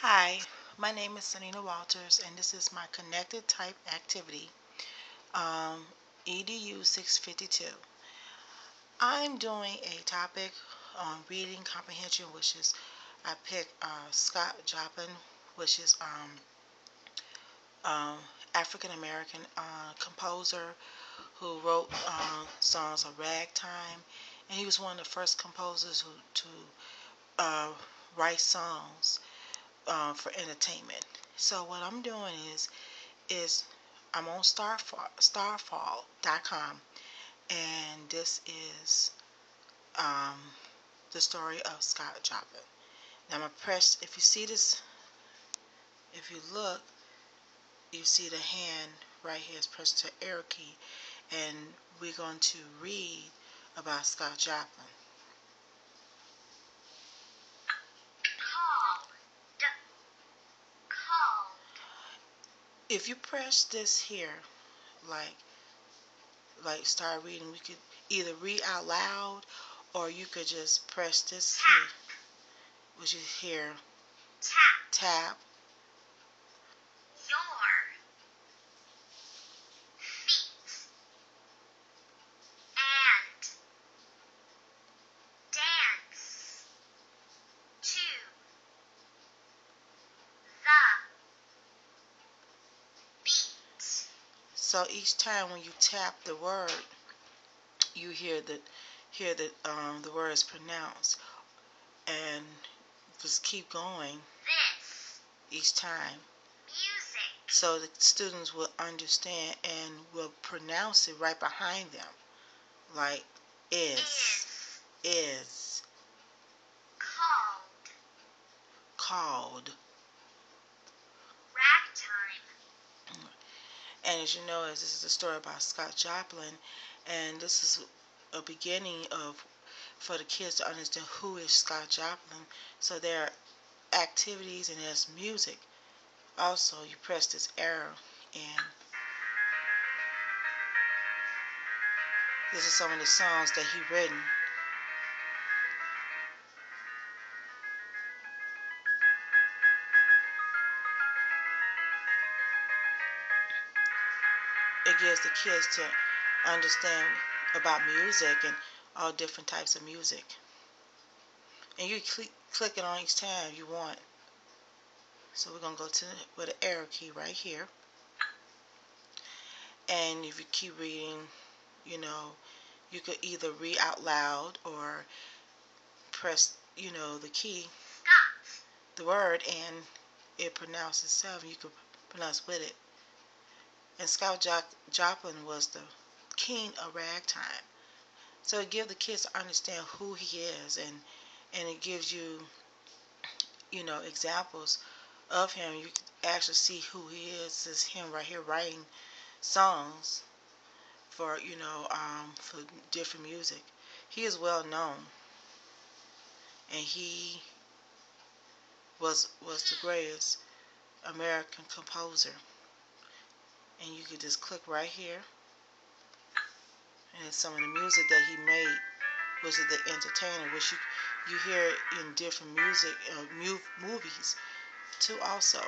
Hi, my name is Sanina Walters, and this is my connected type activity, EDU 652. I'm doing a topic on reading comprehension, which is I picked Scott Joplin, which is um, African American composer who wrote songs of ragtime, and he was one of the first composers to uh, write songs for entertainment. So what I'm doing is I'm on starfall.com, and this is um, the story of Scott Joplin. Now I'm gonna press. If you see this, if you look, you see the hand right here is pressed to arrow key, and we're going to read about Scott Joplin. If you press this here, like start reading, we could either read out loud or you could just press this key, which is here, tap, your feet and dance to the beat. so each time when you tap the word, you the words pronounced, and just keep going This each time, music so the students will understand and will pronounce it right behind them, like is, is, called called. ragtime. And as you know, this is a story about Scott Joplin, and this is a beginning of for the kids to understand who is Scott Joplin. So there are activities and there's music. Also, you press this arrow, and this is some of the songs that he written. It gives the kids to understand about music and all different types of music. And you click it on each time you want. So we're going to go to with the arrow key right here. And if you keep reading, you could either read out loud or press, the key, the word, and it pronounces itself, and you could pronounce with it. And Scott Joplin was the king of ragtime. So it gives the kids to understand who he is, and it gives you, examples of him. You can actually see who he is. It's him right here writing songs for, for different music. He is well known, and he was the greatest American composer. And you could just click right here, and it's some of the music that he made, which is the entertainer, which you hear in different music movies too also.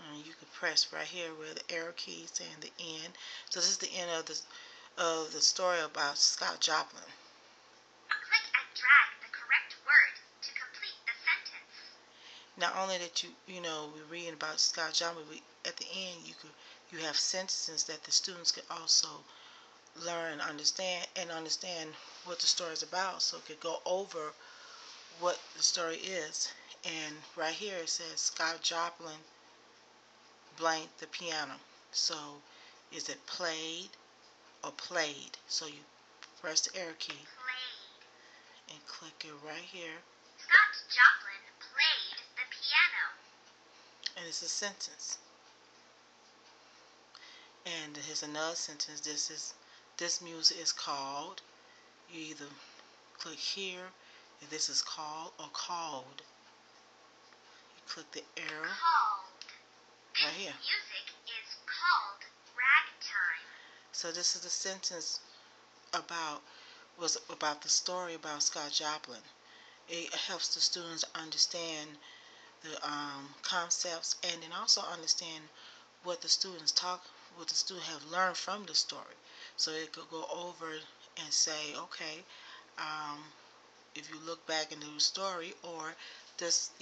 And you can press right here where the arrow key is saying the end. So this is the end of the story about Scott Joplin. Click and drag the correct word to complete the sentence. Not only that we're reading about Scott Joplin, but at the end you have sentences that the students can also learn, understand what the story is about, so it could go over what the story is. And right here it says Scott Joplin blank the piano. So is it played or played? So you press the arrow key Played. and click it right here, Scott Joplin played the piano. and it's a sentence. And here's another sentence. This music is called, You either click here if this is called or called. You click the arrow Called. right here. Music is called ragtime. So this is the sentence was about the story about Scott Joplin. It helps the students understand the concepts and then also understand what the what the student have learned from the story. So it could go over and say, okay, um, if you look back into the story, or just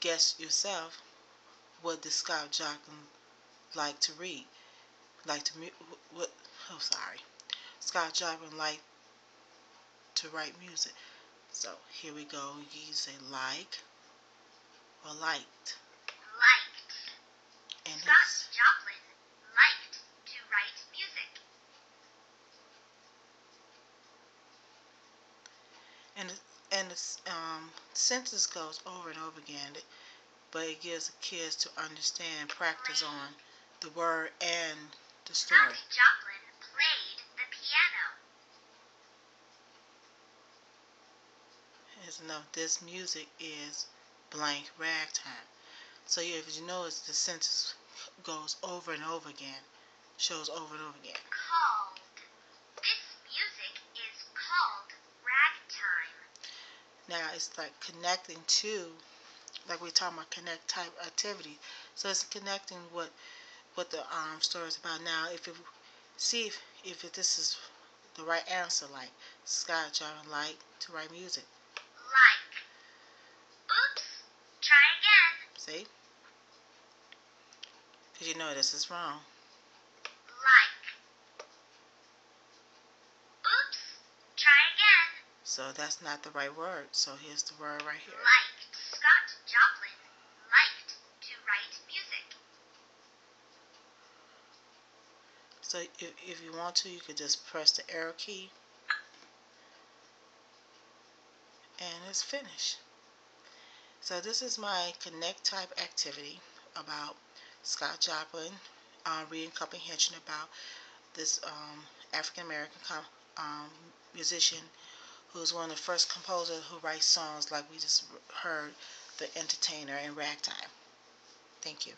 guess yourself, what did Scott Joplin like to read? Like to what? Oh, sorry. Scott Joplin liked to write music. So here we go. You say like or liked. Liked. And Scott Joplin liked to write music. and and the sentence goes over and over again, but it gives the kids to understand, practice on the word and the story. Scott Joplin played the piano. As enough, this music is blank ragtime. So yeah, if you notice, the sentence goes over and over again, shows over and over again. Called. This music is called ragtime. Now it's like connecting to, like we're talking about connect type activity. So it's connecting what the story is about. Now, if you see if this is the right answer, like Scott Joplin like to write music. Like. Oops. Try again. See? Because you know this is wrong. Like. Oops. Try again. So that's not the right word. So here's the word right here. Liked. Scott Joplin liked to write music. So if you want to, you could just press the arrow key and it's finished. So this is my connect type activity about Scott Joplin, reading comprehension about this African American musician who's one of the first composers who writes songs like we just heard, The Entertainer and Ragtime. Thank you.